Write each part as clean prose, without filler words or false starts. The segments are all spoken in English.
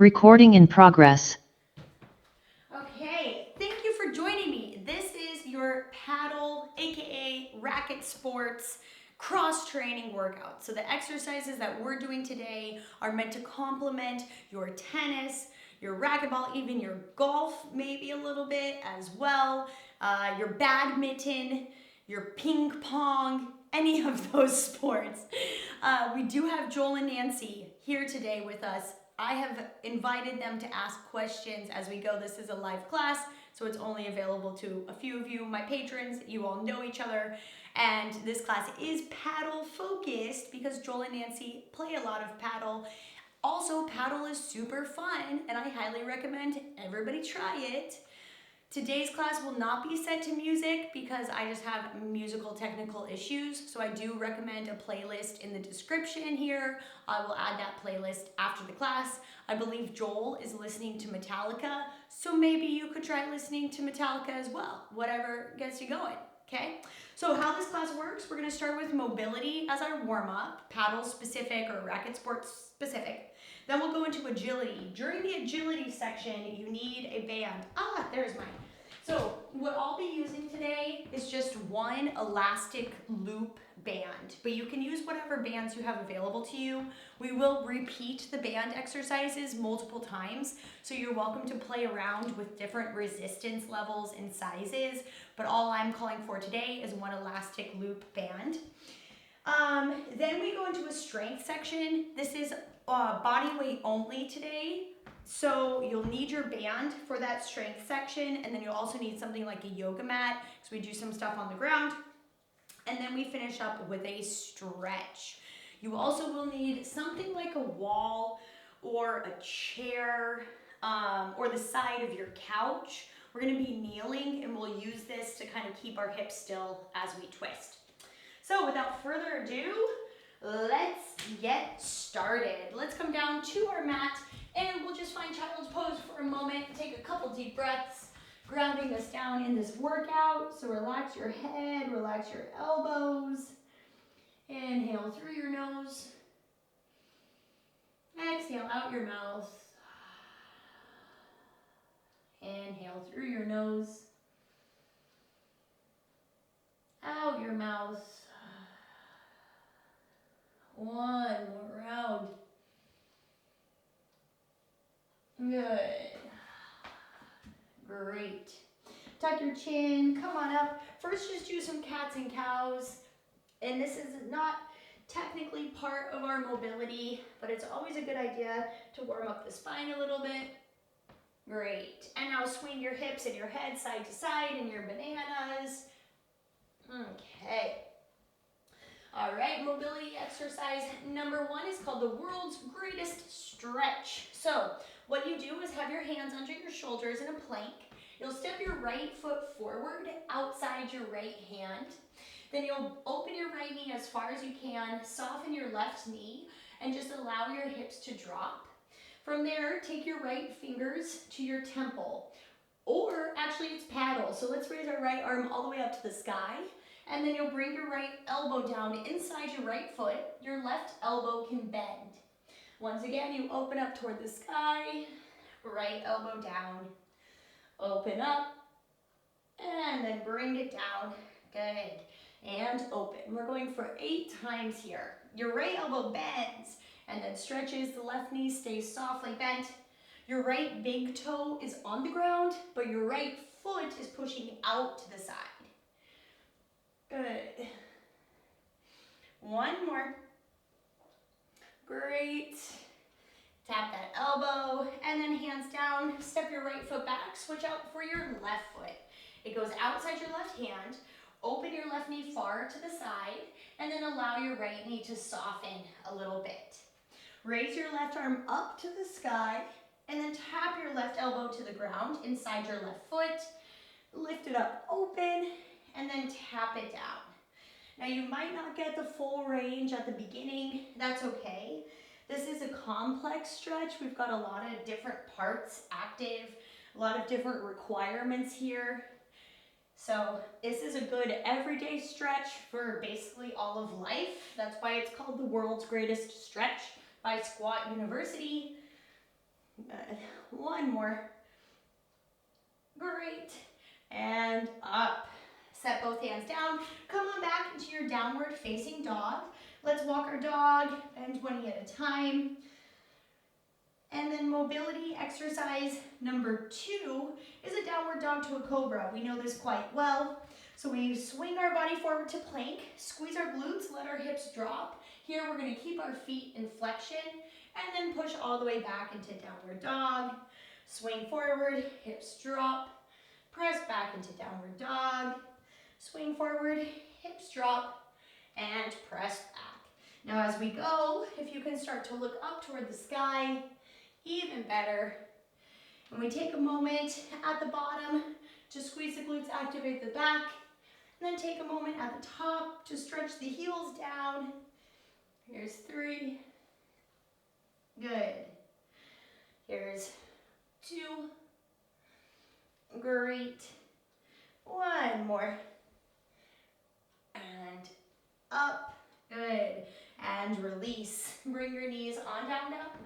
Recording in progress. Okay, thank you for joining me. This is your paddle, aka racket sports, cross-training workout. So the exercises that we're doing today are meant to complement your tennis, your racquetball, even your golf, maybe a little bit as well, your badminton, your ping pong, any of those sports. We do have Joel and Nancy here today with us. I have invited them to ask questions as we go. This is a live class, so it's only available to a few of you, my patrons. You all know each other. And this class is paddle focused because Joel and Nancy play a lot of paddle. Also, paddle is super fun, and I highly recommend everybody try it. Today's class will not be set to music because I just have musical technical issues, so I do recommend a playlist in the description here. I will add that playlist after the class. I believe Joel is listening to Metallica, so maybe you could try listening to Metallica as well, whatever gets you going, okay? So how this class works, we're gonna start with mobility as our warm-up, paddle specific or racket sports specific. Then we'll go into agility. During the agility section, you need a band. There's mine. So what I'll be using today is just one elastic loop band, but you can use whatever bands you have available to you. We will repeat the band exercises multiple times, so you're welcome to play around with different resistance levels and sizes, but all I'm calling for today is one elastic loop band. Then we go into a strength section. This is body weight only today. So you'll need your band for that strength section, and then you'll also need something like a yoga mat because we do some stuff on the ground. And then we finish up with a stretch. You also will need something like a wall or a chair or the side of your couch. We're going to be kneeling, and we'll use this to kind of keep our hips still as we twist. So without further ado, let's get started. Let's come down to our mat and we'll just find child's pose for a moment. Take a couple deep breaths, grounding us down in this workout. So relax your head, relax your elbows. Inhale through your nose. Exhale out your mouth. Inhale through your nose. Out your mouth. One more round. Good. Great. Tuck your chin, come on up. First, just do some cats and cows. And this is not technically part of our mobility, but it's always a good idea to warm up the spine a little bit. Great. And now swing your hips and your head side to side in your bananas. Okay. All right, mobility exercise number 1 is called the world's greatest stretch. So what you do is have your hands under your shoulders in a plank. You'll step your right foot forward outside your right hand. Then you'll open your right knee as far as you can, soften your left knee, and just allow your hips to drop. From there, take your right fingers to your temple. Or actually it's paddle, so let's raise our right arm all the way up to the sky. And then you'll bring your right elbow down inside your right foot. Your left elbow can bend. Once again, you open up toward the sky, right elbow down, open up, and then bring it down. Good. And open. We're going for 8 times here. Your right elbow bends and then stretches. The left knee stays softly bent. Your right big toe is on the ground, but your right foot is pushing out to the side. Good. One more. Great. Tap that elbow and then hands down. Step your right foot back. Switch out for your left foot. It goes outside your left hand. Open your left knee far to the side and then allow your right knee to soften a little bit. Raise your left arm up to the sky and then tap your left elbow to the ground inside your left foot. Lift it up open and then tap it down. Now you might not get the full range at the beginning. That's okay. This is a complex stretch. We've got a lot of different parts active, a lot of different requirements here. So this is a good everyday stretch for basically all of life. That's why it's called the world's greatest stretch by Squat University. Good. One more. Great. And up. Set both hands down. Come on back into your downward facing dog. Let's walk our dog, bend 20 at a time. And then mobility exercise number 2 is a downward dog to a cobra. We know this quite well. So we swing our body forward to plank, squeeze our glutes, let our hips drop. Here we're going to keep our feet in flexion and then push all the way back into downward dog. Swing forward, hips drop, press back into downward dog. Swing forward, hips drop, and press back. Now as we go, if you can start to look up toward the sky, even better. And we take a moment at the bottom to squeeze the glutes, activate the back. And then take a moment at the top to stretch the heels down. Here's 3. Good. Here's 2. Great. One more. And up. Good. And release. Bring your knees on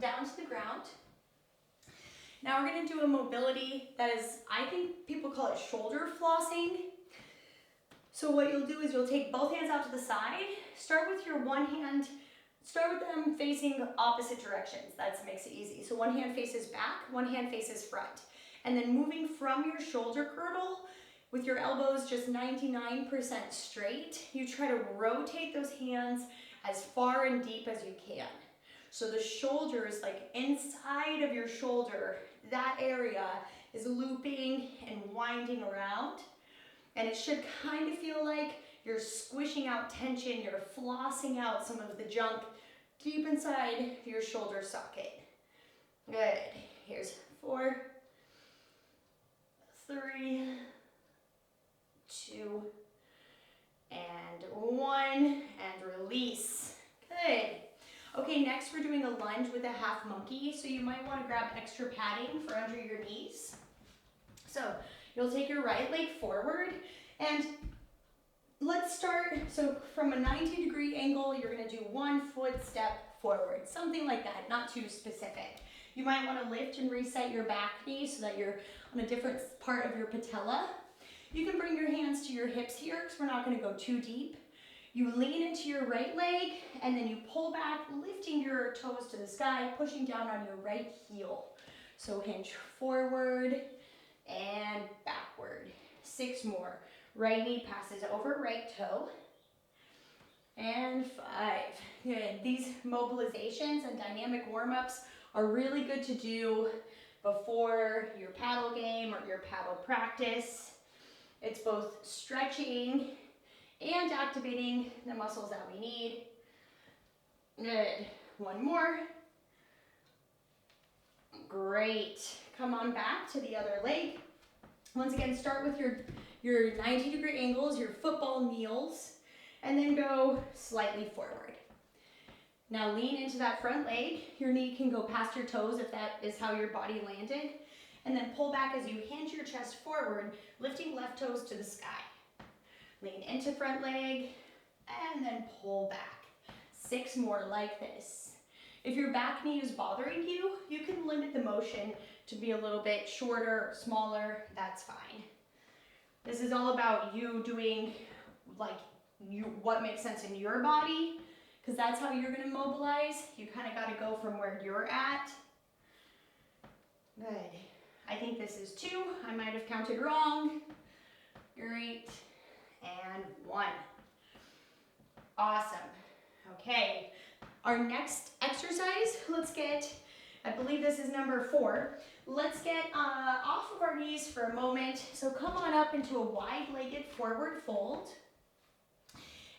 down to the ground. Now we're going to do a mobility that is, I think people call it shoulder flossing. So what you'll do is you'll take both hands out to the side. Start with your one hand, start with them facing opposite directions. That makes it easy. So one hand faces back, one hand faces front. And then moving from your shoulder girdle with your elbows just 99% straight, you try to rotate those hands as far and deep as you can. So the shoulders, like inside of your shoulder, that area is looping and winding around. And it should kind of feel like you're squishing out tension, you're flossing out some of the junk deep inside your shoulder socket. Good. Here's 4, 3, 2, and 1, and release. Good. Okay, next we're doing a lunge with a half monkey, so you might want to grab extra padding for under your knees. So you'll take your right leg forward, and let's start, so from a 90-degree angle, you're going to do 1 foot step forward, something like that, not too specific. You might want to lift and reset your back knee so that you're on a different part of your patella. You can bring your hands to your hips here because we're not going to go too deep. You lean into your right leg and then you pull back, lifting your toes to the sky, pushing down on your right heel. So hinge forward and backward. 6 more. Right knee passes over right toe. And 5. Good. These mobilizations and dynamic warm-ups are really good to do before your paddle game or your paddle practice. It's both stretching and activating the muscles that we need. Good. 1 more. Great. Come on back to the other leg. Once again, start with your 90-degree angles, your football kneels, and then go slightly forward. Now lean into that front leg. Your knee can go past your toes if that is how your body landed. And then pull back as you hinge your chest forward, lifting left toes to the sky. Lean into front leg, and then pull back. 6 more like this. If your back knee is bothering you, you can limit the motion to be a little bit shorter or smaller, that's fine. This is all about you doing what makes sense in your body, because that's how you're gonna mobilize. You kind of gotta go from where you're at. Good. I think this is 2. I might have counted wrong. Great. And 1. Awesome. Okay. Our next exercise, let's get, I believe this is number 4. Let's get off of our knees for a moment. So come on up into a wide-legged forward fold.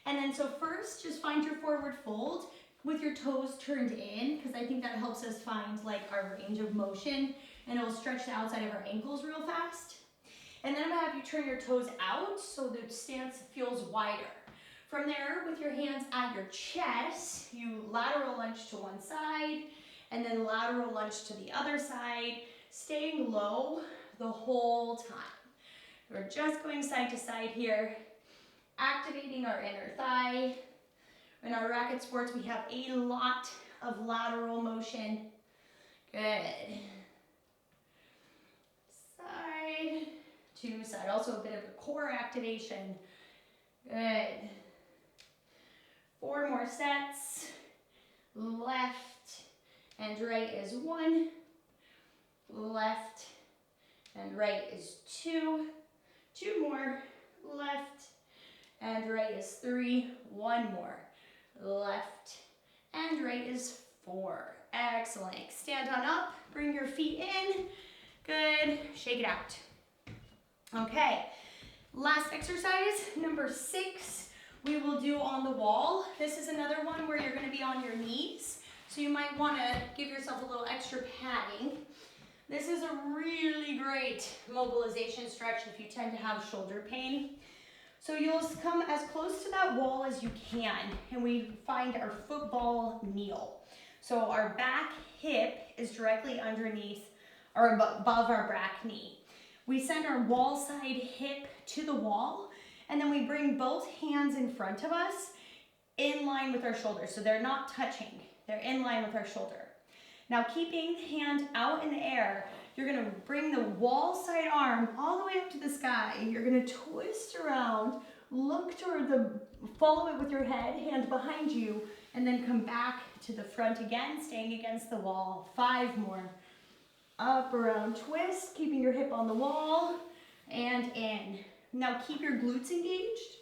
And then so first, just find your forward fold with your toes turned in, because I think that helps us find like our range of motion, and it will stretch the outside of our ankles real fast. And then I'm gonna have you turn your toes out so the stance feels wider. From there, with your hands at your chest, you lateral lunge to one side, and then lateral lunge to the other side, staying low the whole time. We're just going side to side here, activating our inner thigh. In our racket sports, we have a lot of lateral motion. Good. to side. Also a bit of a core activation. Good. 4 more sets. Left and right is 1. Left and right is 2. 2 more. Left and right is 3. 1 more. Left and right is 4. Excellent. Stand on up. Bring your feet in. Good. Shake it out. Okay. Last exercise, number 6, we will do on the wall. This is another one where you're going to be on your knees. So you might want to give yourself a little extra padding. This is a really great mobilization stretch if you tend to have shoulder pain. So you'll come as close to that wall as you can, and we find our football kneel. So our back hip is directly underneath or above our back knee. We send our wall side hip to the wall, and then we bring both hands in front of us in line with our shoulders. So they're not touching, they're in line with our shoulder. Now keeping the hand out in the air, you're gonna bring the wall side arm all the way up to the sky. You're gonna twist around, look toward follow it with your head, hand behind you, and then come back to the front again, staying against the wall. 5 more. Up, around, twist, keeping your hip on the wall, and in. Now keep your glutes engaged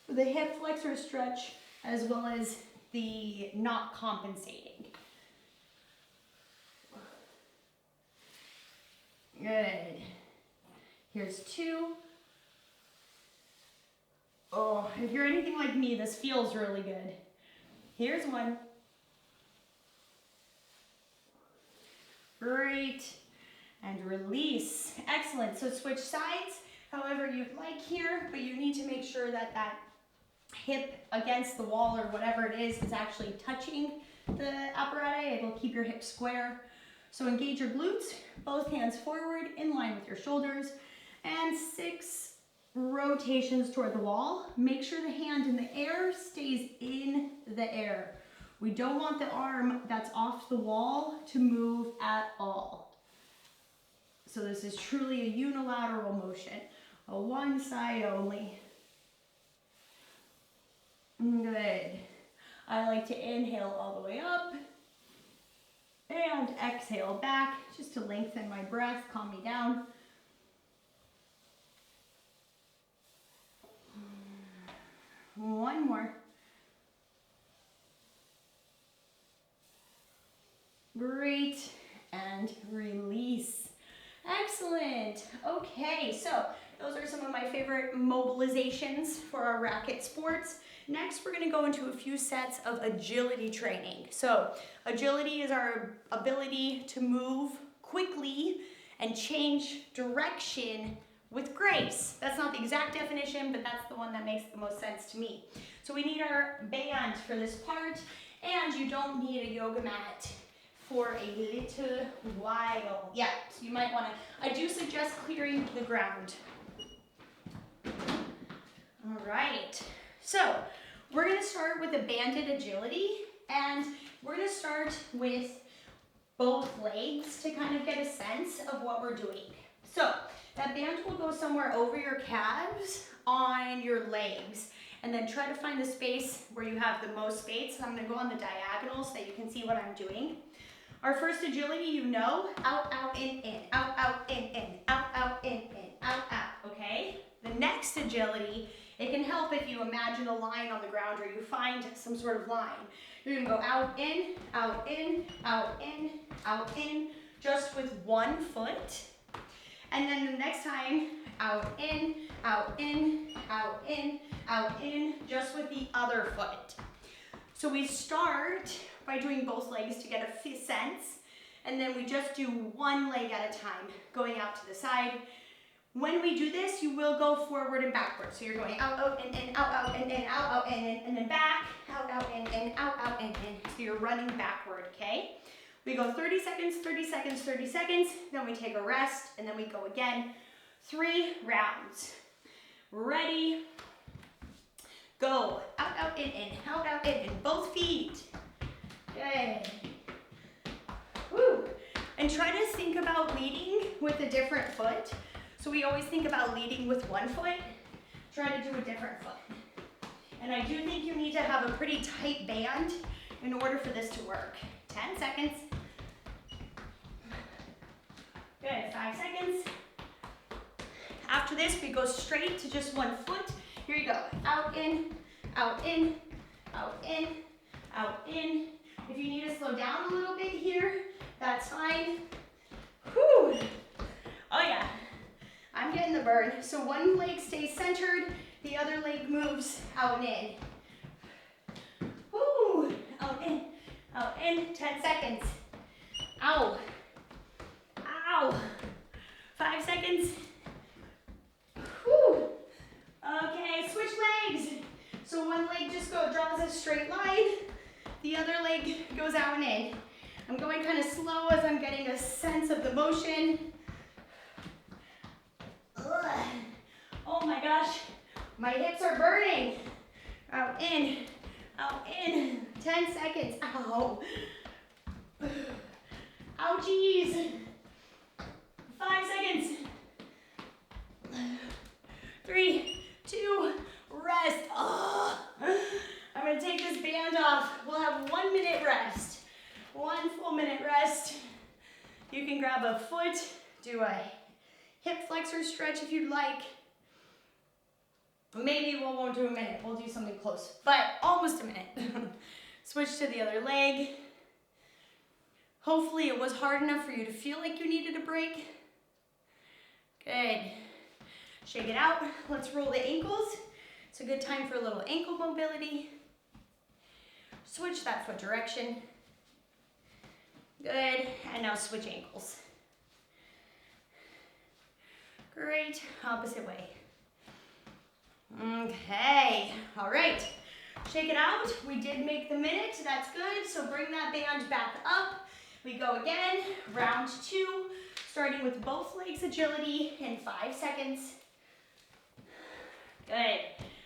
for the hip flexor stretch, as well as the not compensating. Good. Here's 2. Oh, if you're anything like me, this feels really good. Here's 1. Great. And release. Excellent. So switch sides however you'd like here, but you need to make sure that that hip against the wall or whatever it is actually touching the apparatus. It'll keep your hips square. So engage your glutes, both hands forward in line with your shoulders, and 6 rotations toward the wall. Make sure the hand in the air stays in the air. We don't want the arm that's off the wall to move at all. So this is truly a unilateral motion, a one side only. Good. I like to inhale all the way up and exhale back just to lengthen my breath, calm me down. One more. Great, and release. Excellent. Okay, so those are some of my favorite mobilizations for our racket sports. Next, we're going to go into a few sets of agility training. So agility is our ability to move quickly and change direction with grace. That's not the exact definition, but that's the one that makes the most sense to me. So we need our band for this part, and you don't need a yoga mat for a little while. Yeah, so you might want to, I do suggest clearing the ground. All right, so we're going to start with a banded agility, and we're going to start with both legs to kind of get a sense of what we're doing. So that band will go somewhere over your calves on your legs, and then try to find the space where you have the most space. So I'm going to go on the diagonal so that you can see what I'm doing. Our first agility, you know, out, out, in, out, out, in, out, out, in, out, out, okay? The next agility, it can help if you imagine a line on the ground or you find some sort of line. You're gonna go out, in, out, in, out, in, out, in, just with one foot. And then the next time, out, in, out, in, out, in, out, in, just with the other foot. So we start by doing both legs to get a sense, and then we just do one leg at a time, going out to the side. When we do this, you will go forward and backwards. So you're going out, out, and in, out, out, and in, out, out, and in, and then back, out, out, and in, out, out, and in. So you're running backward, okay? We go 30 seconds, 30 seconds, 30 seconds, then we take a rest, and then we go again. 3 rounds. Ready? Go. Out, out, in, out, out, in, both feet. Good. Woo. And try to think about leading with a different foot. So we always think about leading with one foot, try to do a different foot. And I do think you need to have a pretty tight band in order for this to work. 10 seconds. Good, 5 seconds. After this, we go straight to just one foot. Here you go, out, in, out, in, out, in, out, in. If you need to slow down a little bit here, that's fine. Whew. Oh yeah, I'm getting the burn. So one leg stays centered, the other leg moves out and in. Woo, out, in, 10 seconds. Ow, ow, 5 seconds. Whew. Okay, switch legs. So one leg just draws a straight line, the other leg goes out and in. I'm going kind of slow as I'm getting a sense of the motion. Ugh. Oh my gosh, my hips are burning. Out, in, 10 seconds. Ow. Ouchies. 5 seconds. 3, 2, rest. Oh. I'm gonna take this band off. We'll have 1 minute rest. 1 full minute rest. You can grab a foot, do a hip flexor stretch if you'd like. Maybe we won't do a minute, we'll do something close, but almost a minute. Switch to the other leg. Hopefully it was hard enough for you to feel like you needed a break. Good. Shake it out. Let's roll the ankles. It's a good time for a little ankle mobility. Switch that foot direction. Good, and now switch ankles. Great, opposite way. Okay, all right. Shake it out. We did make the minute, that's good. So bring that band back up. We go again, round 2, starting with both legs agility in 5 seconds. Good,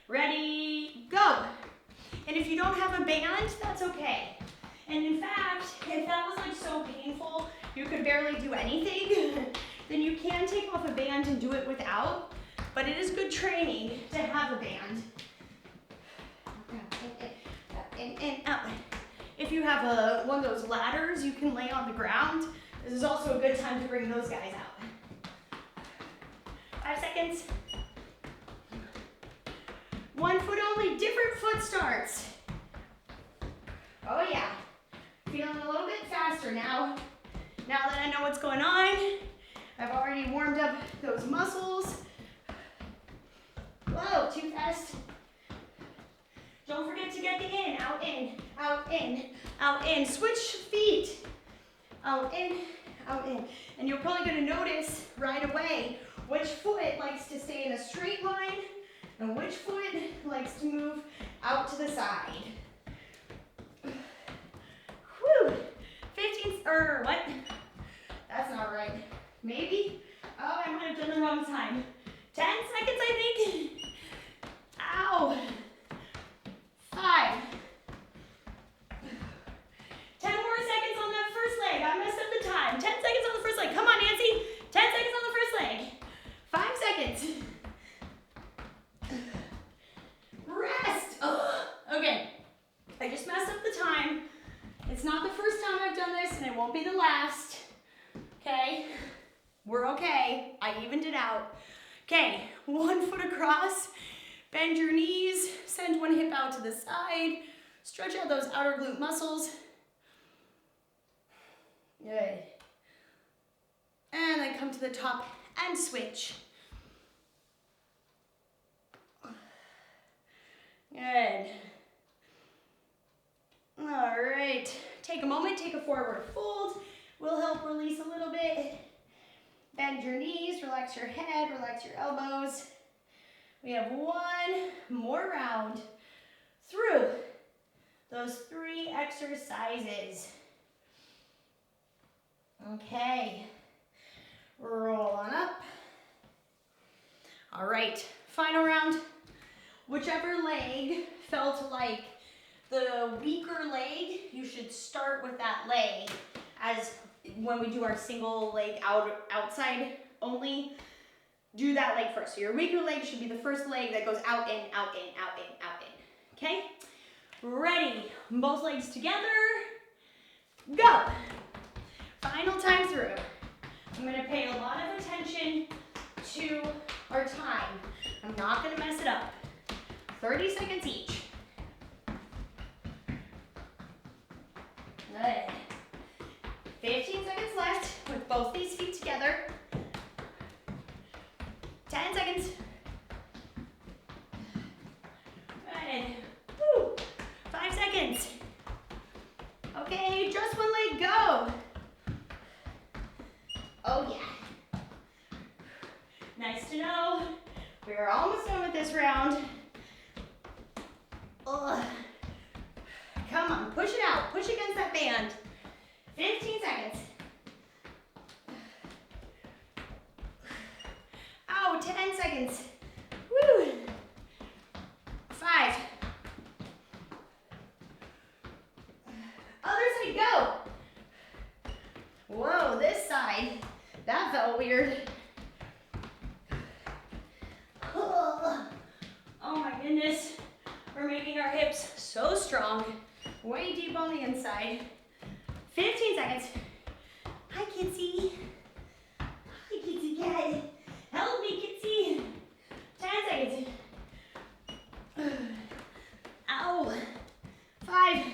ready, go. And if you don't have a band, that's okay. And in fact, if that was like so painful, you could barely do anything, then you can take off a band and do it without, but it is good training to have a band. In, out. If you have one of those ladders you can lay on the ground, this is also a good time to bring those guys out. 5 seconds. 1 foot only, different foot starts. Oh yeah. Feeling a little bit faster now. Now that I know what's going on, I've already warmed up those muscles. Whoa, too fast. Don't forget to get the in, out, in, out, in, out, in. Switch feet. Out, in, out, in. And you're probably gonna notice right away which foot likes to stay in a straight line and which foot likes to move out to the side. Whew, 15, or what? That's not right. Maybe? Oh, I might have done the wrong time. 10 seconds, I think. Ow. 5. 10 more seconds on that first leg. I messed up the time. 10 seconds on the first leg. Come on, Nancy. 10 seconds on the first leg. 5 seconds. Rest. Ugh. Okay. I just messed up the time. It's not the first time I've done this, and it won't be the last. Okay? We're okay. I evened it out. Okay, 1 foot across. Bend your knees. Send one hip out to the side. Stretch out those outer glute muscles. Good. And then come to the top and switch. Good. All right. Take a moment, take a forward fold. Will help release a little bit. Bend your knees, relax your head, relax your elbows. We have 1 more round through those 3 exercises. Okay, roll on up. All right, final round. Whichever leg felt like the weaker leg, you should start with that leg as when we do our single leg outside only. do that leg first. So your weaker leg should be the first leg that goes out, in, out, in, out, in, out, in. Okay? Ready. Both legs together. Go. Final time through. I'm going to pay a lot of attention to our time. I'm not going to mess it up. 30 seconds each. Good. 15 seconds left with both these feet together. 10 seconds. Good. Woo. 5 seconds. Okay, just one leg, go. Oh yeah. Nice to know. We're almost done with this round. Ugh. Come on, push it out. Push against that band. 15 seconds. Ow, 10 seconds. Woo. 5. Other side, go. Whoa, this side. That felt weird. Oh my goodness. We're making our hips so strong. Way deep on the inside. 15 seconds. Hi, Kitsy. Hi, Kitsy cat. Help me, Kitsy. 10 seconds. Ow. 5.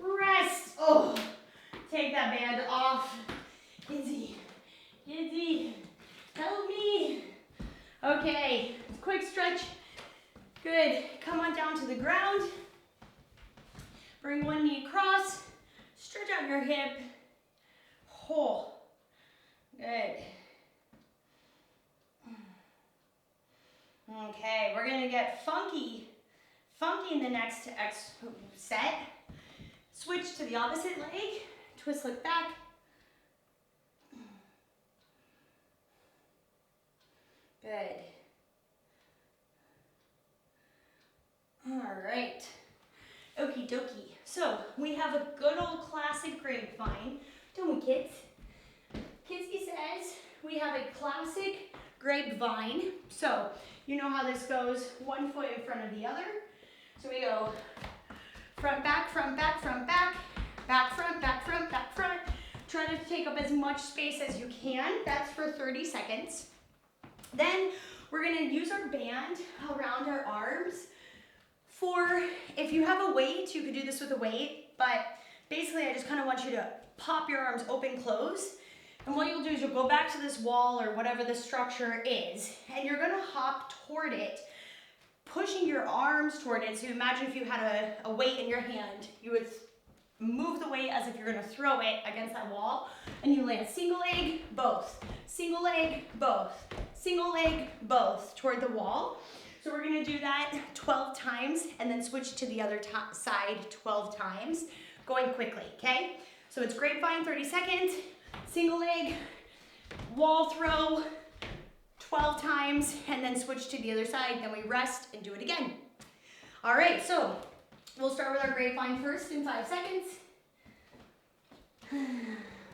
Rest. Oh, take that band off. Kitsy. Kitsy. Help me. Okay, quick stretch. Good. Come on down to the ground. Bring one knee across. Stretch out your hip. Whole. Good. Okay, we're gonna get funky in the next set. Switch to the opposite leg. Twist, look back. Good. All right. Okie dokie. So we have a good old classic grapevine, don't we, kids? Kitsy says we have a classic grapevine. So you know how this goes, one foot in front of the other. So we go front, back, front, back, front, back, back, front, back, front, back, front. Try to take up as much space as you can. That's for 30 seconds. Then we're gonna use our band around our arms. For, if you have a weight, you could do this with a weight, but basically I just kind of want you to pop your arms open, close. And what you'll do is you'll go back to this wall or whatever the structure is, and you're gonna hop toward it, pushing your arms toward it. So imagine if you had a weight in your hand, you would move the weight as if you're gonna throw it against that wall, and you land single leg, both, single leg, both, single leg, both toward the wall. So we're gonna do that 12 times and then switch to the other side 12 times, going quickly, okay? So it's grapevine, 30 seconds, single leg, wall throw, 12 times, and then switch to the other side, then we rest and do it again. All right, so we'll start with our grapevine first in 5 seconds.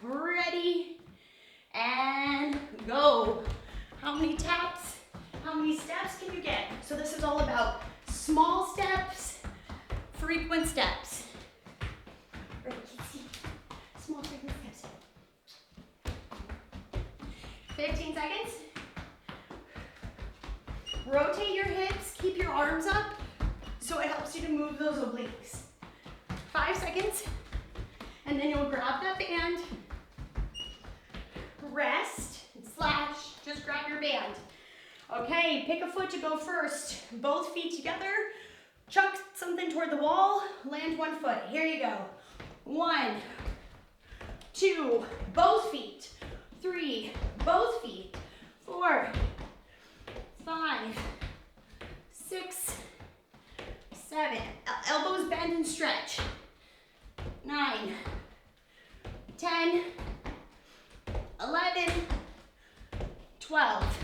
Ready, and go. How many taps? How many steps can you get? So this is all about small steps, frequent steps. Ready, Kitsy? Small, frequent steps. 15 seconds. Rotate your hips, keep your arms up so it helps you to move those obliques. 5 seconds, and then you'll grab that band, rest, slash, just grab your band. Okay, pick a foot to go first. Both feet together, chuck something toward the wall, land one foot. Here you go. 1, 2, both feet. 3, both feet. 4, 5, 6, 7. Elbows bend and stretch. 9, 10, 11, 12.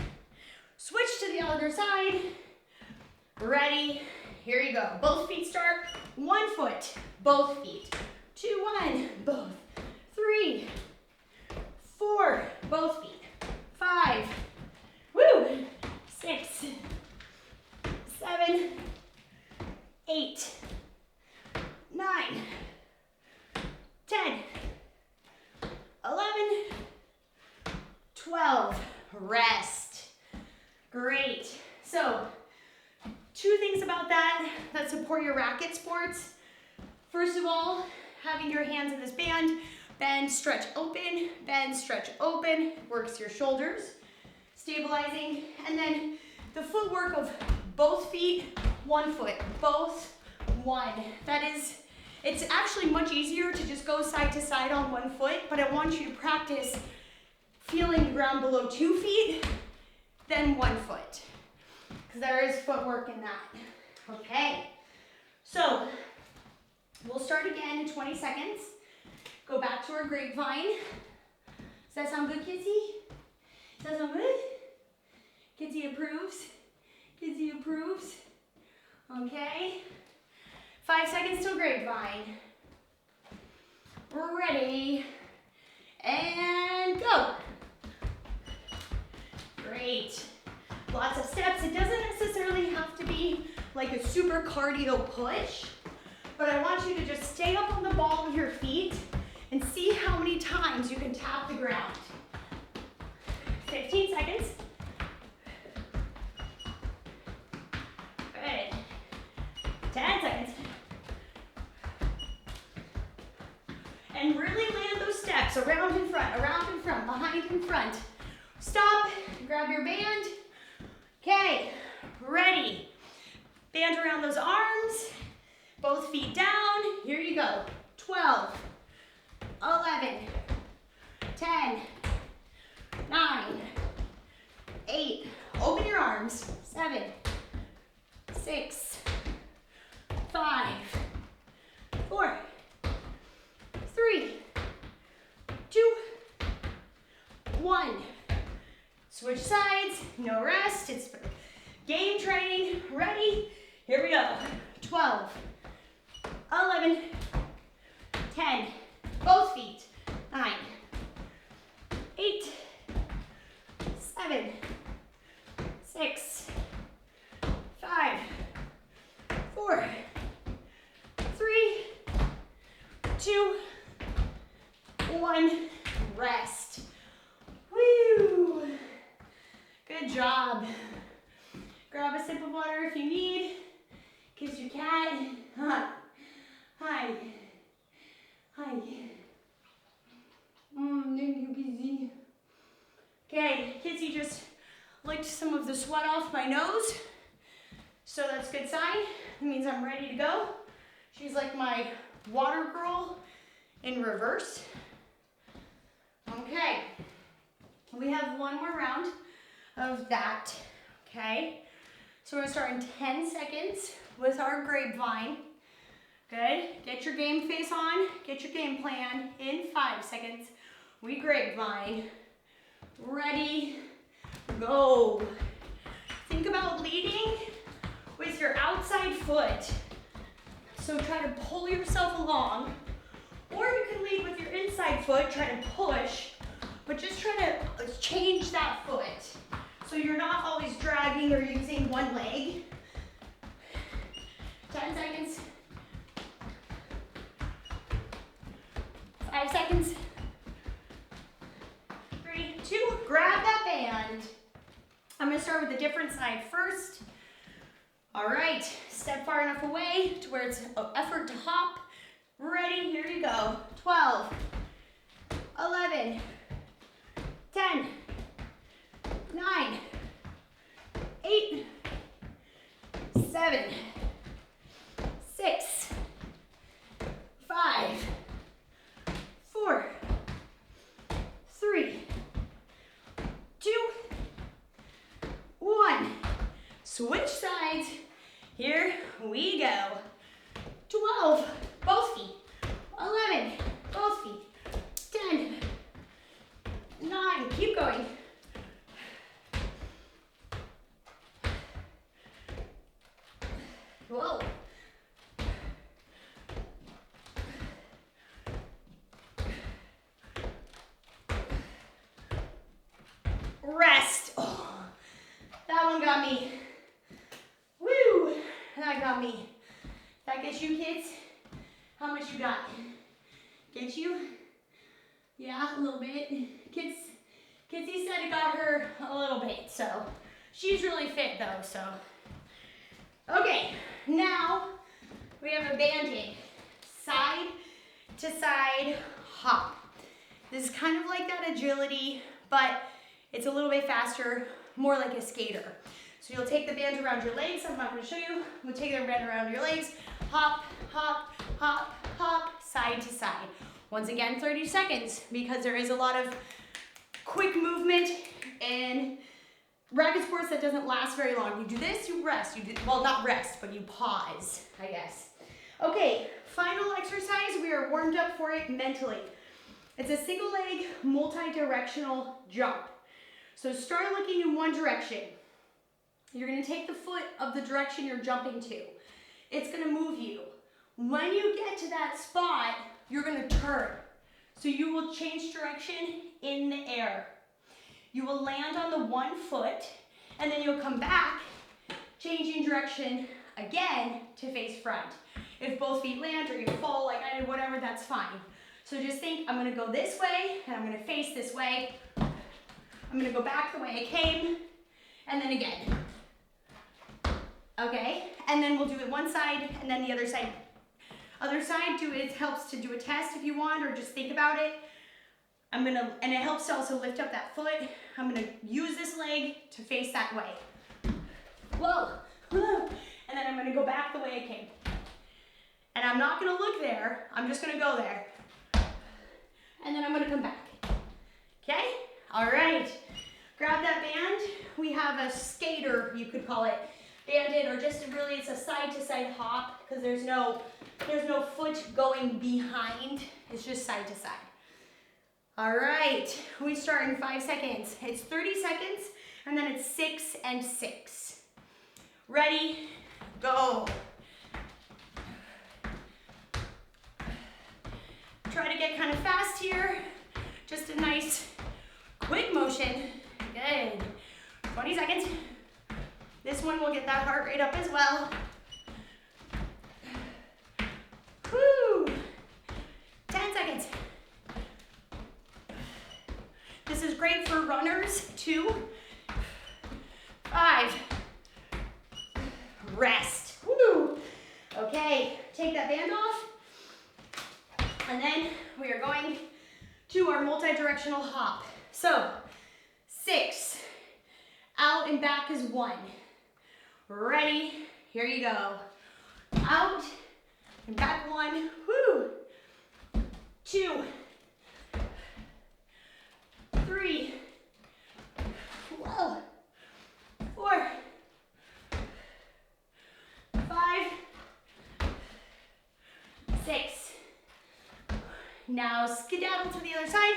Switch to the other side. Ready? Here you go. Both feet start. 1 foot. Both feet. 2, 1. Both. 3, 4. Both feet. 12, rest. Great. So, two things about that support your racket sports. First of all, having your hands in this band, bend, stretch, open, works your shoulders, stabilizing, and then the footwork of both feet, one foot, both, one. It's actually much easier to just go side to side on one foot, but I want you to practice feeling the ground below 2 feet, then 1 foot, because there is footwork in that. Okay, so we'll start again in 20 seconds. Go back to our grapevine. Does that sound good, Kitsy? Does that sound good? Kitsy approves. Kitsy approves. Okay. 5 seconds till grapevine. We're ready. And go. Great. Lots of steps. It doesn't necessarily have to be like a super cardio push, but I want you to just stay up on the ball with your feet and see how many times you can tap the ground. 15 seconds. Good. 10 seconds. And really land those steps around in front, behind in front. Stop, grab your band. Okay, ready. Band around those arms, both feet down. Here you go. 12, 11, 10, 9, 8, open your arms, 7, 6, 5, 4, 3, 2, 1. Switch sides, no rest, it's game training, ready? Here we go. 12, 11, 10, both feet, 9, 8, 7, 6, 5, 4, 3, 2, 1, rest. Woo! Good job. Grab a sip of water if you need. Kiss your cat. Hi. Hi. Hi. Thank you, Kitsy. Okay, Kitsy just licked some of the sweat off my nose. So that's a good sign. It means I'm ready to go. She's like my water girl in reverse. Okay. We have one more round of that. Okay. So we're gonna start in 10 seconds with our grapevine. Good. Get your game face on. Get your game plan. In 5 seconds, we grapevine. Ready, go. Think about leading with your outside foot. So try to pull yourself along. Or you can lead with your inside foot, try to push, but just try to change that foot. So you're not always dragging or using one leg. 10 seconds. 5 seconds. 3, 2, grab that band. I'm gonna start with a different side first. All right, step far enough away to where it's an effort to hop. Ready, here you go. 12, 11, 10, 9, 8, 7, 6, 5, 4, 3, 2, 1. Switch sides. Here we go. 12, both feet. 11, both feet. 10, 9, keep going. Whoa. Rest. Oh, that one got me. Woo, that got me. That gets you, kids? How much you got? Get you? Yeah, a little bit. Kids, Kitsy said it got her a little bit, so she's really fit though, so. Okay, now we have a banded side to side hop. This is kind of like that agility, but it's a little bit faster, more like a skater. So you'll take the band around your legs. I'm not going to show you. We'll take the band around your legs. Hop, hop, hop, hop, side to side. Once again, 30 seconds, because there is a lot of quick movement and racket sports that doesn't last very long. You do this, you rest. You do, well, not rest, but you pause, I guess. Okay, final exercise. We are warmed up for it mentally. It's a single leg, multi-directional jump. So start looking in one direction. You're gonna take the foot of the direction you're jumping to. It's gonna move you. When you get to that spot, you're gonna turn. So you will change direction in the air. You will land on the one foot, and then you'll come back, changing direction again to face front. If both feet land or you fall like I did, whatever, that's fine. So just think, I'm gonna go this way, and I'm gonna face this way. I'm gonna go back the way I came, and then again. Okay, and then we'll do it one side, and then the other side. Other side, it helps to do a test if you want, or just think about it. And it helps to also lift up that foot. I'm gonna use this leg to face that way. Whoa, whoa. And then I'm gonna go back the way I came. And I'm not gonna look there, I'm just gonna go there. And then I'm gonna come back. Okay? All right. Grab that band. We have a skater, you could call it, banded, or just really it's a side to side hop, because there's no foot going behind. It's just side to side. All right, we start in 5 seconds. It's 30 seconds, and then it's 6 and 6. Ready, go. Try to get kind of fast here. Just a nice, quick motion. Good. 20 seconds. This one will get that heart rate up as well. Woo! 10 seconds. This is great for runners, 2, 5, rest. Woo! Okay, take that band off. And then we are going to our multi-directional hop. So, 6, out and back is 1. Ready, here you go. Out and back 1, woo. 2, 3, whoa, 4, 5, 6. Now skedaddle to the other side.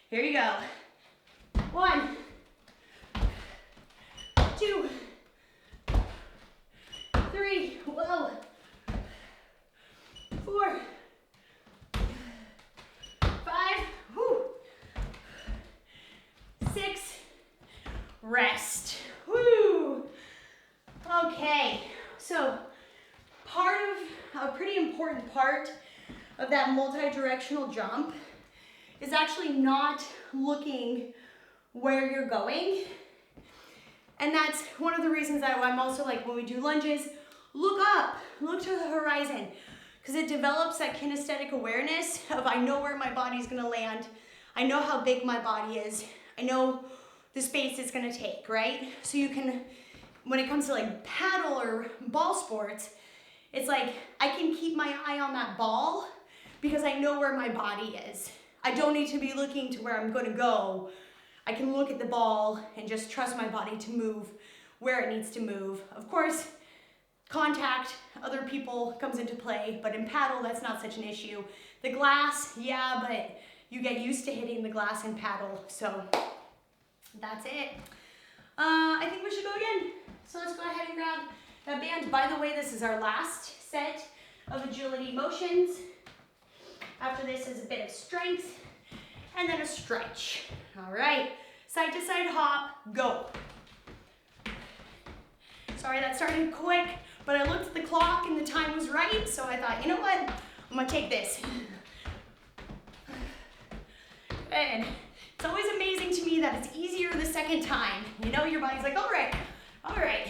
Here you go. 1, 2, 3, whoa, 4, 5, whoo, 6, rest, whoo. Okay, so a pretty important part of that multi-directional jump is actually not looking where you're going. And that's one of the reasons that I'm also like, when we do lunges, look up, look to the horizon, because it develops that kinesthetic awareness of I know where my body's gonna land, I know how big my body is, I know the space it's gonna take, right? So you can, when it comes to like paddle or ball sports, it's like I can keep my eye on that ball because I know where my body is. I don't need to be looking to where I'm gonna go. I can look at the ball and just trust my body to move where it needs to move. Of course, contact, other people comes into play, but in paddle, that's not such an issue. The glass, yeah, but you get used to hitting the glass in paddle, so that's it. I think we should go again. So let's go ahead and grab that band. By the way, this is our last set of agility motions. After this is a bit of strength and then a stretch. All right, side to side hop, go. Sorry that started quick, but I looked at the clock and the time was right, so I thought, you know what? I'm gonna take this. Good. It's always amazing to me that it's easier the second time. You know, your body's like, all right.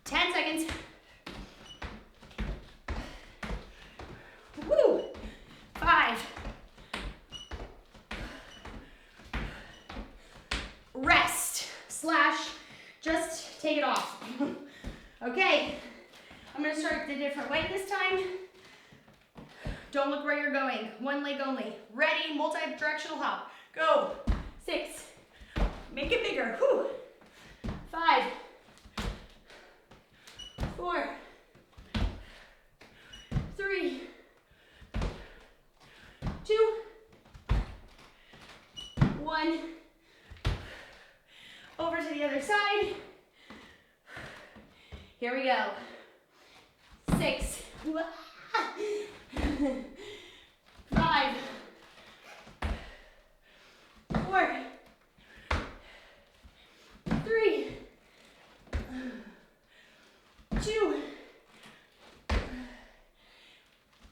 10 seconds. Woo! 5. Rest / just take it off. Okay, I'm gonna start the different way this time. Don't look where you're going. One leg only. Ready, multi-directional hop. Go. 6. Make it bigger. Whew. 5. 4. 3. 2. 1. Over to the other side. Here we go. 6. 5. 4. 3. 2.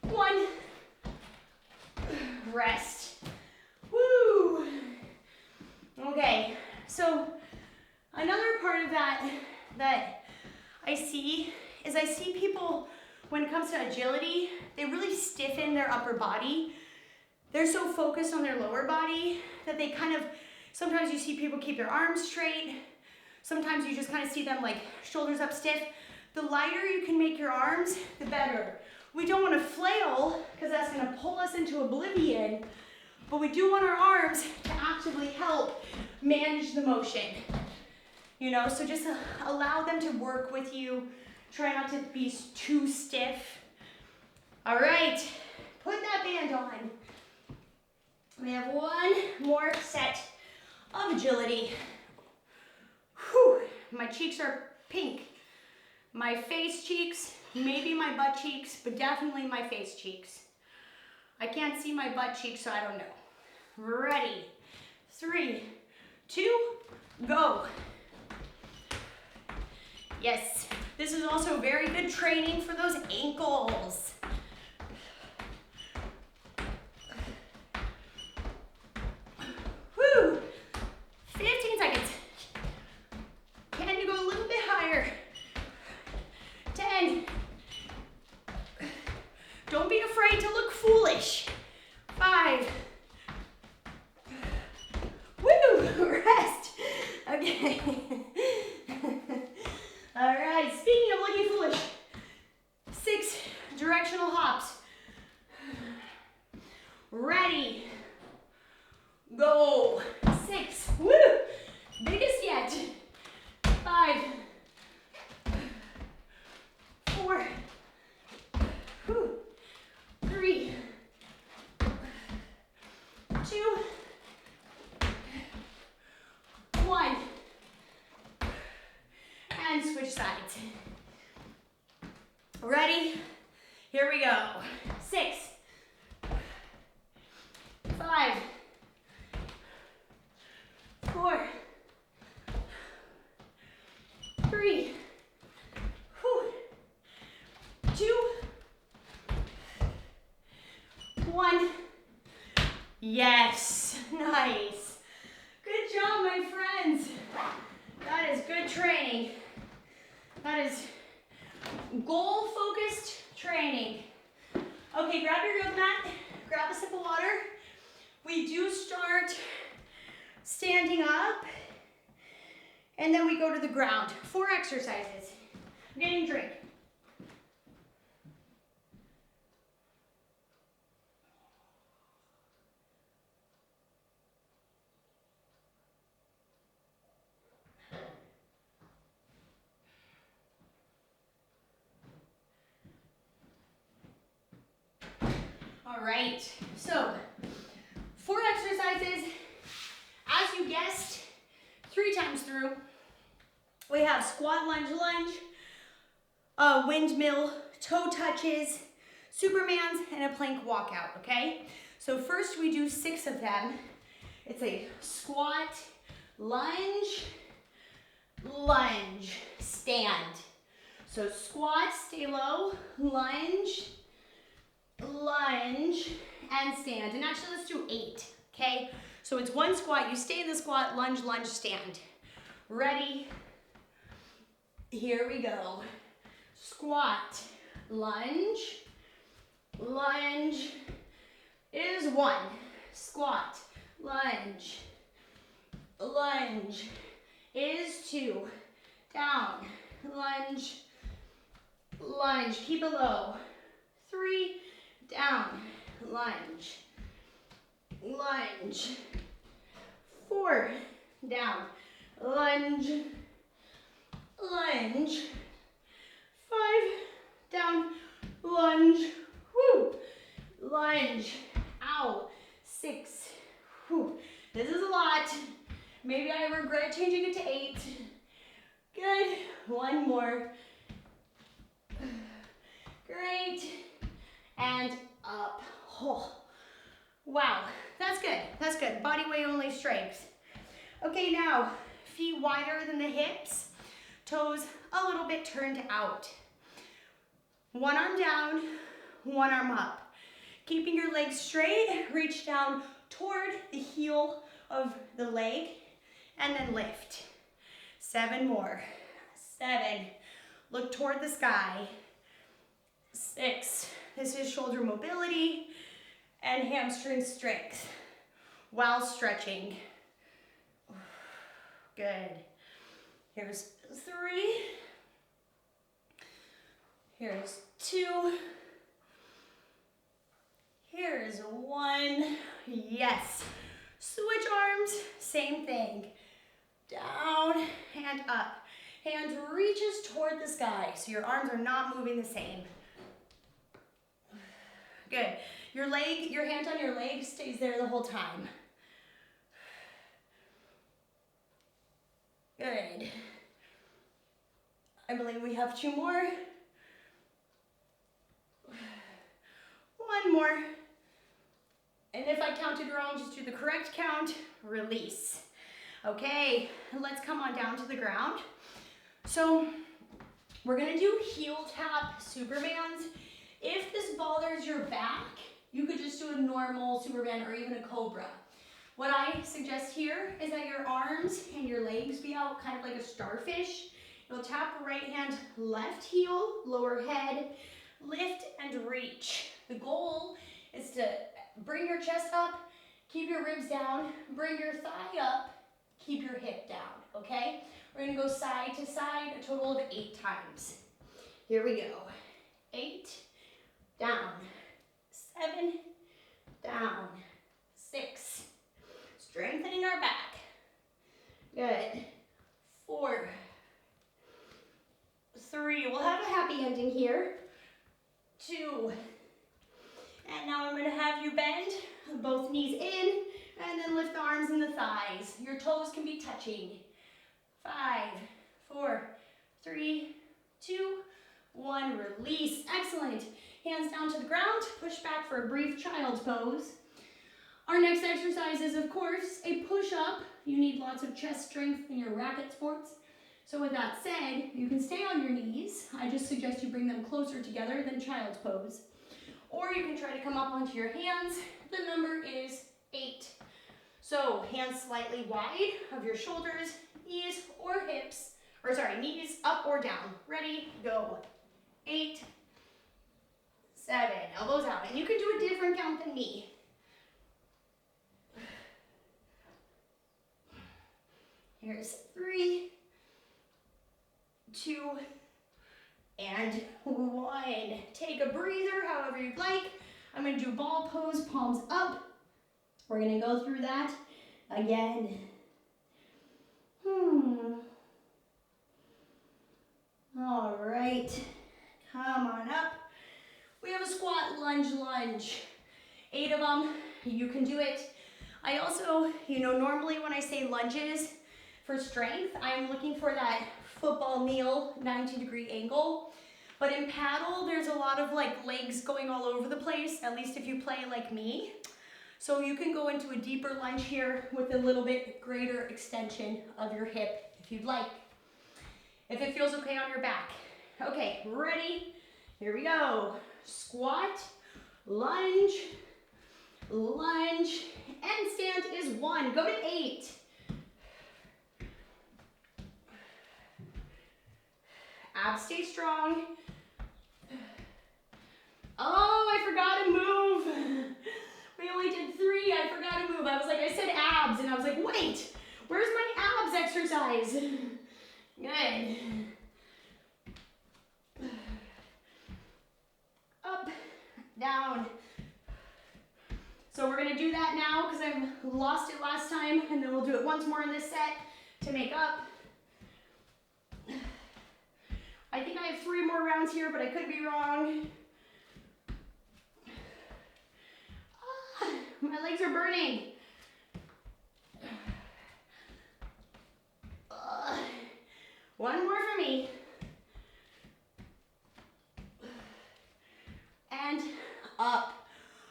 1. Rest. Woo! Okay, so another part of that I see people, when it comes to agility, they really stiffen their upper body. They're so focused on their lower body that they kind of, sometimes you see people keep their arms straight. Sometimes you just kind of see them like shoulders up stiff. The lighter you can make your arms, the better. We don't want to flail because that's going to pull us into oblivion, but we do want our arms to actively help manage the motion. You know, so just allow them to work with you. Try not to be too stiff. All right, put that band on. We have one more set of agility. Whew, my cheeks are pink. My face cheeks, maybe my butt cheeks, but definitely my face cheeks. I can't see my butt cheeks, so I don't know. Ready, 3, 2, go. Yes, this is also very good training for those ankles. Whew, 15 seconds. Can you go a little bit higher? 10. Don't be afraid to look foolish. 5. Woo, rest. Okay. All right, speaking of looking foolish, 6 directional hops. Ready, go. 6, woo, biggest yet. 5, 4, 3, 2, 1. And switch sides. Ready? Here we go. 6, 5, 4, 3, 2, 1. Yes, nice. Good job, my friends. That is good training. That is goal-focused training. Okay, grab your yoga mat, grab a sip of water. We do start standing up, and then we go to the ground. 4 exercises. I'm getting a drink. All right, so 4 exercises. As you guessed, 3 times through. We have squat, lunge, windmill, toe touches, Supermans, and a plank walkout, okay? So first we do 6 of them. It's a squat, lunge, lunge, stand. So squat, stay low, lunge, lunge, and stand. And actually let's do 8, okay? So it's one squat, you stay in the squat, lunge, lunge, stand. Ready? Here we go. Squat, lunge, lunge is 1. Squat, lunge, lunge is 2. Down, lunge, lunge, keep it low. 3, down, lunge, lunge. 4, down, lunge, lunge. 5, down, lunge, whoo, lunge, ow. 6, whew. This is a lot. Maybe I regret changing it to 8. Good, 1 more. Great, and up. Oh. Wow, that's good, that's good. Body weight only strength. Okay, now, feet wider than the hips, toes a little bit turned out. One arm down, one arm up. Keeping your legs straight, reach down toward the heel of the leg, and then lift. 7 more. 7, look toward the sky. 6, this is shoulder mobility and hamstring strength while stretching. Good. Here's 3. Here's 2. Here's 1. Yes. Switch arms, same thing. Down and up. Hand reaches toward the sky, so your arms are not moving the same. Good. Your hand on your leg stays there the whole time. Good. I believe we have 2 more. 1 more. And if I counted wrong, just do the correct count, release. Okay, let's come on down to the ground. So we're gonna do heel tap Supermans. If this bothers your back, you could just do a normal Superman or even a Cobra. What I suggest here is that your arms and your legs be out kind of like a starfish. You'll tap right hand, left heel, lower head, lift and reach. The goal is to bring your chest up, keep your ribs down, bring your thigh up, keep your hip down, okay? We're gonna go side to side, a total of 8 times. Here we go. 8, down, 7, down, 6. Strengthening our back. Good. 4, 3. We'll have a happy ending here. 2. And now I'm gonna have you bend both knees in and then lift the arms and the thighs. Your toes can be touching. 5, 4, 3, 2, 1. Release. Excellent. Hands down to the ground. Push back for a brief child's pose. Our next exercise is, of course, a push-up. You need lots of chest strength in your racket sports. So with that said, you can stay on your knees. I just suggest you bring them closer together than child's pose. Or you can try to come up onto your hands. The number is 8. So hands slightly wide of your shoulders, knees or hips, or sorry, knees up or down. Ready, go. 8, 7, elbows out. And you can do a different count than me. Here's 3, 2, and 1. Take a breather, however you'd like. I'm gonna do ball pose, palms up. We're gonna go through that again. All right, come on up. We have a squat, lunge, lunge. 8 of them, you can do it. I also, normally when I say lunges for strength, I'm looking for that football kneel 90-degree angle. But in paddle, there's a lot of legs going all over the place, at least if you play like me. So you can go into a deeper lunge here with a little bit greater extension of your hip if you'd like. If it feels okay on your back. Okay, ready? Here we go. Squat, lunge, Lunge, and stand is 1. Go to 8. Abs stay strong. Oh, I forgot to move. We only did 3, I forgot to move. I was like, I said abs, and I was like, wait, where's my abs exercise? Good. Up, down. So we're gonna do that now because I lost it last time, and then we'll do it once more in this set to make up. I think I have 3 more rounds here, but I could be wrong. My legs are burning. One more for me. And up.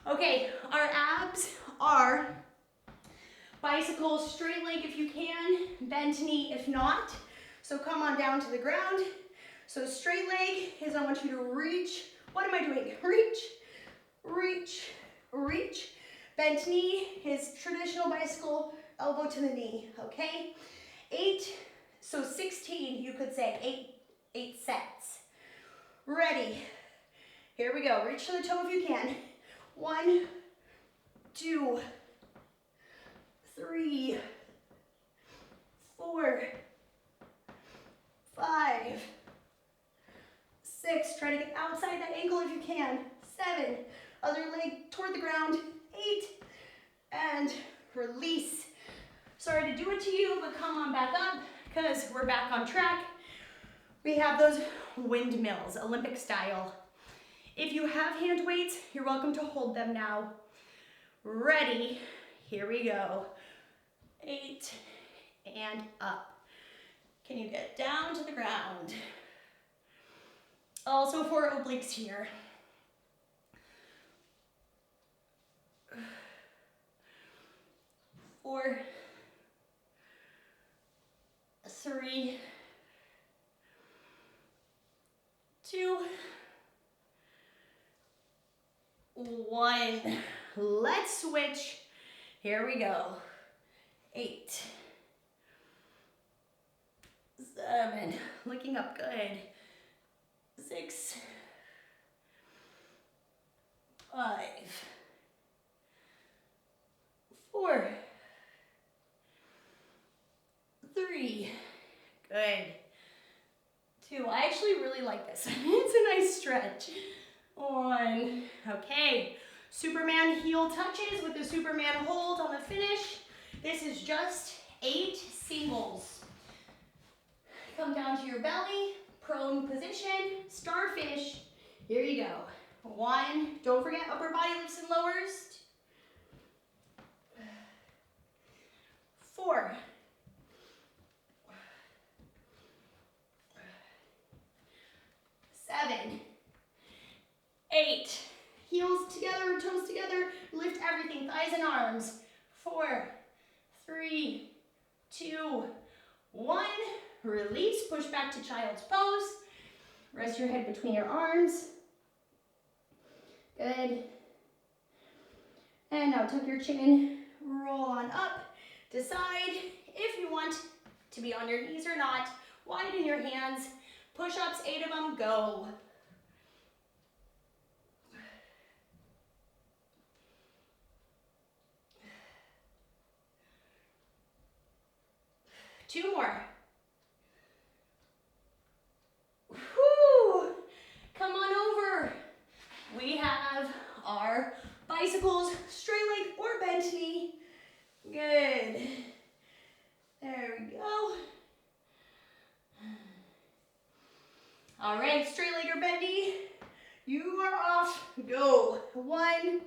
Okay, our abs are bicycle, straight leg if you can, bent knee if not. So come on down to the ground. So straight leg is I want you to reach. What am I doing? Reach, reach, reach. Bent knee is traditional bicycle, elbow to the knee, okay? 8, so 16, you could say 8 sets. Ready. Here we go. Reach to the toe if you can. 1, 2, 3, 4, 5, 6. Try to get outside that ankle if you can. 7. Other leg toward the ground. 8. And release. Sorry to do it to you, but come on back up because we're back on track. We have those windmills, Olympic style. If you have hand weights, you're welcome to hold them now. Ready, here we go. 8 and up. Can you get down to the ground? Also 4 obliques here. 4, 3, 2, 1. Let's switch. Here we go. 8, 7, looking up good. 6, 5, 4, 3, good. 2, I actually really like this. It's a nice stretch. 1, okay. Superman heel touches with the Superman hold on the finish. This is just 8 singles. Come down to your belly, prone position, starfish. Here you go. 1, don't forget upper body lifts and lowers. 4, 7, 8, heels together, toes together, lift everything, thighs and arms. 4, 3, 2, 1, release, push back to child's pose. Rest your head between your arms. Good. And now tuck your chin, roll on up. Decide if you want to be on your knees or not. Widen your hands. Push-ups, 8 of them, go. Two more. Whew. Come on over. We have our bicycles, straight leg or bent knee. Good. There we go. All right, straight leg or bent knee. You are off. Go. 1,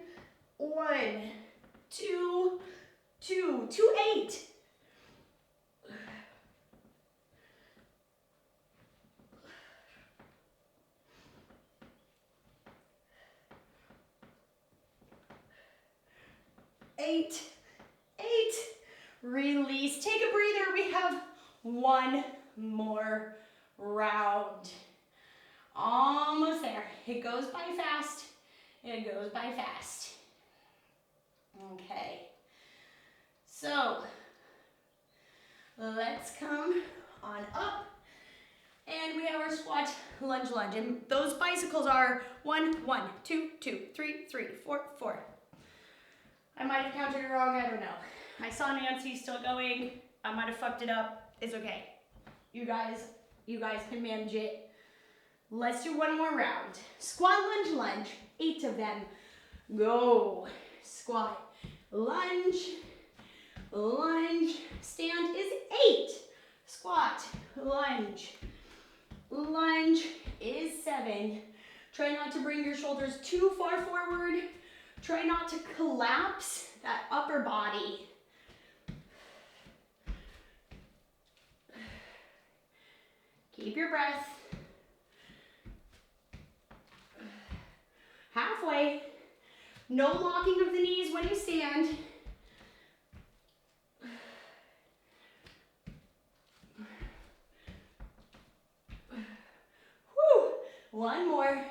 1, 2, 2, 2, 8. Eight, release, take a breather. We have 1 more round. Almost there. It goes by fast. It goes by fast. Okay. So let's come on up. And we have our squat, lunge, lunge. And those bicycles are 1, 1, 2, 2, 3, 3, 4, 4. I might have counted it wrong, I don't know. I saw Nancy still going. I might have fucked it up. It's okay. You guys can manage it. Let's do one more round. Squat, lunge, lunge. 8 of them. Go. Squat, lunge, lunge. Stand is 8. Squat, lunge, lunge is 7. Try not to bring your shoulders too far forward. Try not to collapse that upper body. Keep your breath. Halfway. No locking of the knees when you stand. Whew. One more.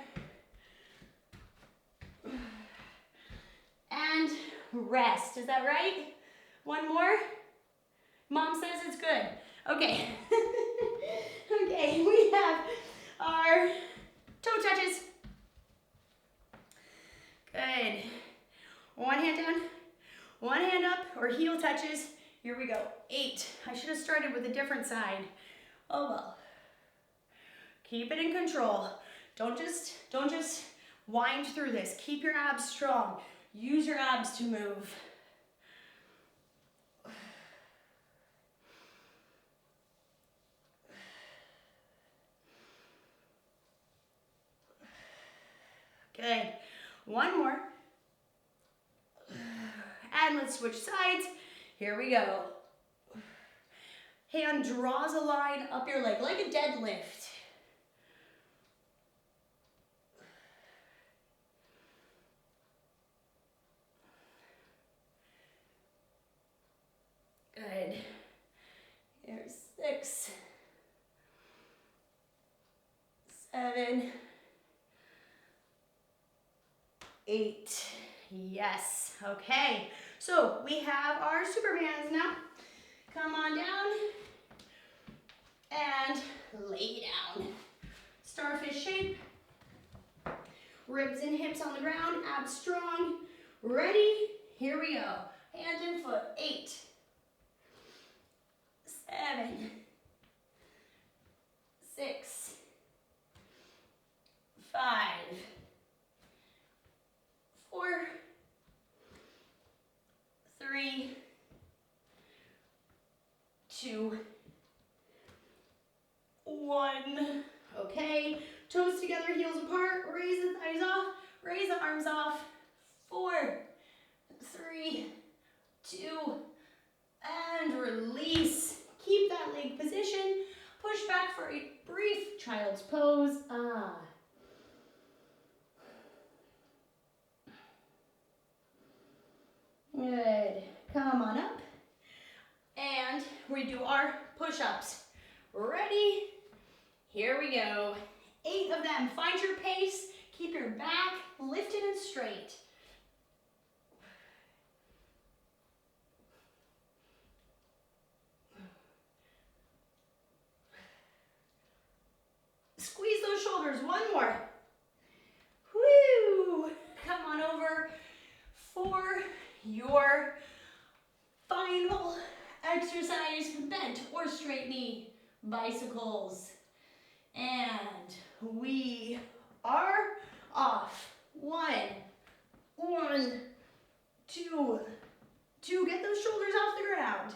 And rest. Is that right? One more. Mom says it's good. Okay. Okay, we have our toe touches. Good. One hand down, one hand up, or heel touches. Here we go. 8. I should have started with a different side. Oh well. Keep it in control. Don't just wind through this. Keep your abs strong. Use your abs to move. Good. One more. And let's switch sides. Here we go. Hand draws a line up your leg, like a deadlift. Good. Here's 6, 7, 8. Yes. Okay. So we have our Supermans now. Come on down and lay down. Starfish shape. Ribs and hips on the ground. Abs strong. Ready? Here we go. Hand and foot. 8, 7, 6, 5, 4, 3, 2, 1. Okay, toes together, heels apart. Raise the thighs off, raise the arms off. 4, 3, 2, and release. Keep that leg position. Push back for a brief child's pose. Good. Come on up. And we do our push-ups. Ready? Here we go. 8 of them. Find your pace. Keep your back lifted and straight. Squeeze those shoulders. One more. Woo! Come on over for your final exercise, bent or straight knee bicycles. And we are off. 1, 1, 2, 2. Get those shoulders off the ground.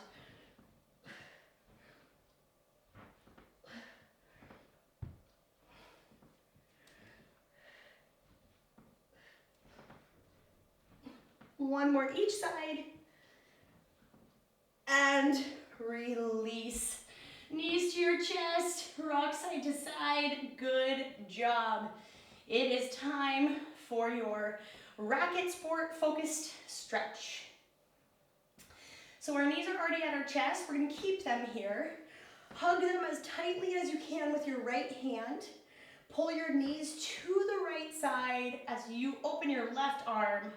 One more each side. And release. Knees to your chest, rock side to side. Good job. It is time for your racket sport focused stretch. So our knees are already at our chest. We're going to keep them here. Hug them as tightly as you can with your right hand. Pull your knees to the right side as you open your left arm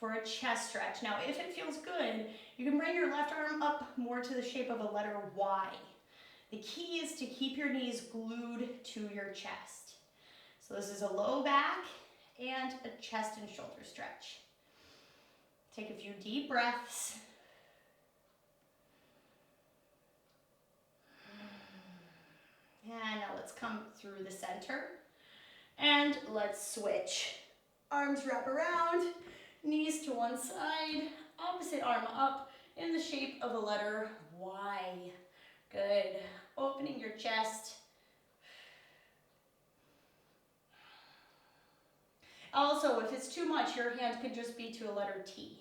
for a chest stretch. Now, if it feels good, you can bring your left arm up more to the shape of a letter Y. The key is to keep your knees glued to your chest. So this is a low back and a chest and shoulder stretch. Take a few deep breaths. And now let's come through the center. And let's switch. Arms wrap around, knees to one side, opposite arm up in the shape of a letter Y. Good. Opening your chest. Also, if it's too much, your hand could just be to a letter T.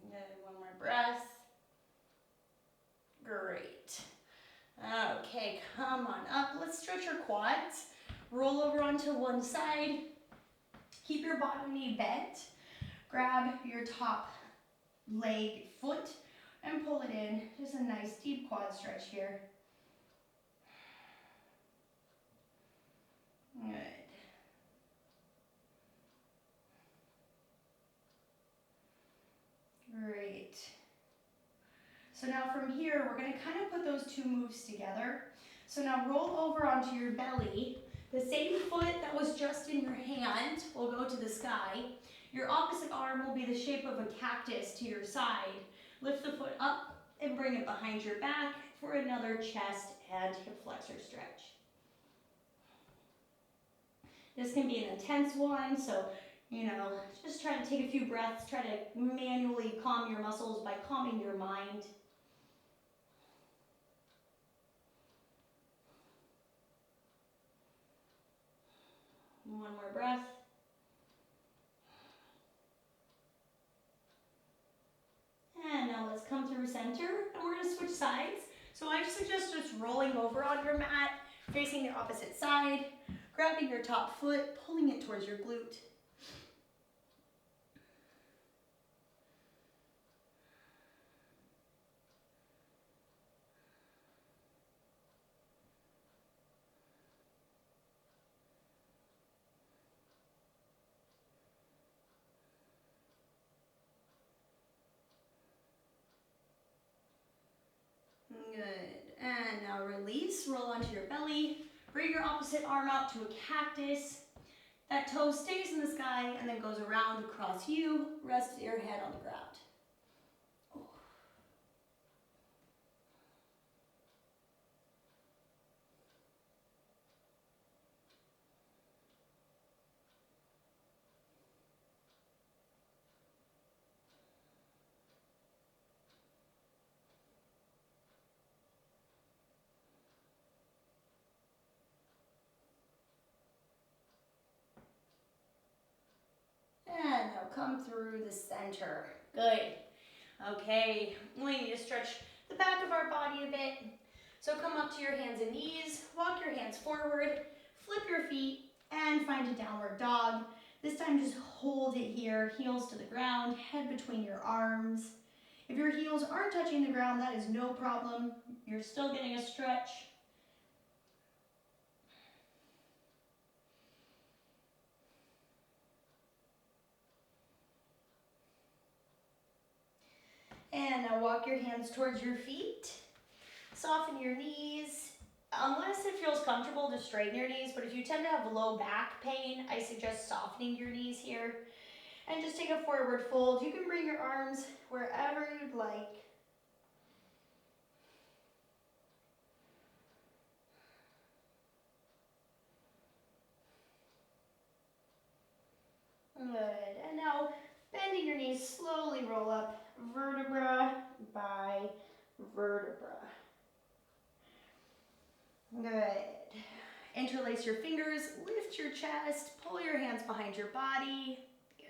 Good. One more breath. Great. Okay, come on up. Let's stretch your quads. Roll over onto one side. Keep your bottom knee bent. Grab your top leg, foot, and pull it in. Just a nice deep quad stretch here. Good. Great. So now from here, we're going to kind of put those two moves together. So now roll over onto your belly. The same foot that was just in your hand will go to the sky. Your opposite arm will be the shape of a cactus to your side. Lift the foot up and bring it behind your back for another chest and hip flexor stretch. This can be an intense one, so just try to take a few breaths. Try to manually calm your muscles by calming your mind. One more breath. And now let's come through center, and we're going to switch sides. So I suggest just rolling over on your mat, facing the opposite side, grabbing your top foot, pulling it towards your glute. Good. And now release, roll onto your belly. Bring your opposite arm out to a cactus. That toe stays in the sky and then goes around across you. Rest your head on the ground. And now come through the center. Good. Okay, we need to stretch the back of our body a bit. So come up to your hands and knees, walk your hands forward, flip your feet, and find a downward dog. This time just hold it here, heels to the ground, head between your arms. If your heels aren't touching the ground, that is no problem. You're still getting a stretch. And now walk your hands towards your feet. Soften your knees. Unless it feels comfortable to straighten your knees, but if you tend to have low back pain, I suggest softening your knees here. And just take a forward fold. You can bring your arms wherever you'd like. Good. And now bending your knees, slowly roll up vertebra by vertebra. Good. Interlace your fingers, lift your chest, pull your hands behind your body. Good.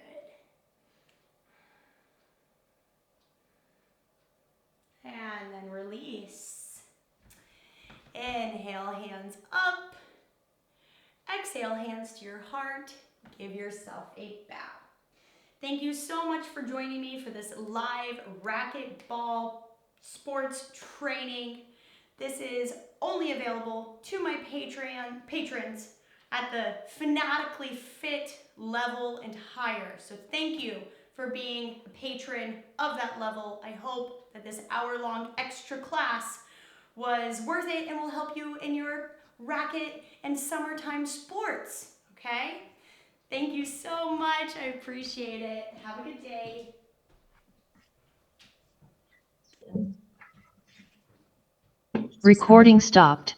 And then release. Inhale, hands up. Exhale, hands to your heart. Give yourself a bow. Thank you so much for joining me for this live racquetball sports training. This is only available to my Patreon patrons at the fanatically fit level and higher. So thank you for being a patron of that level. I hope that this hour-long extra class was worth it and will help you in your racket and summertime sports, okay? Thank you so much. I appreciate it. Have a good day. Recording stopped.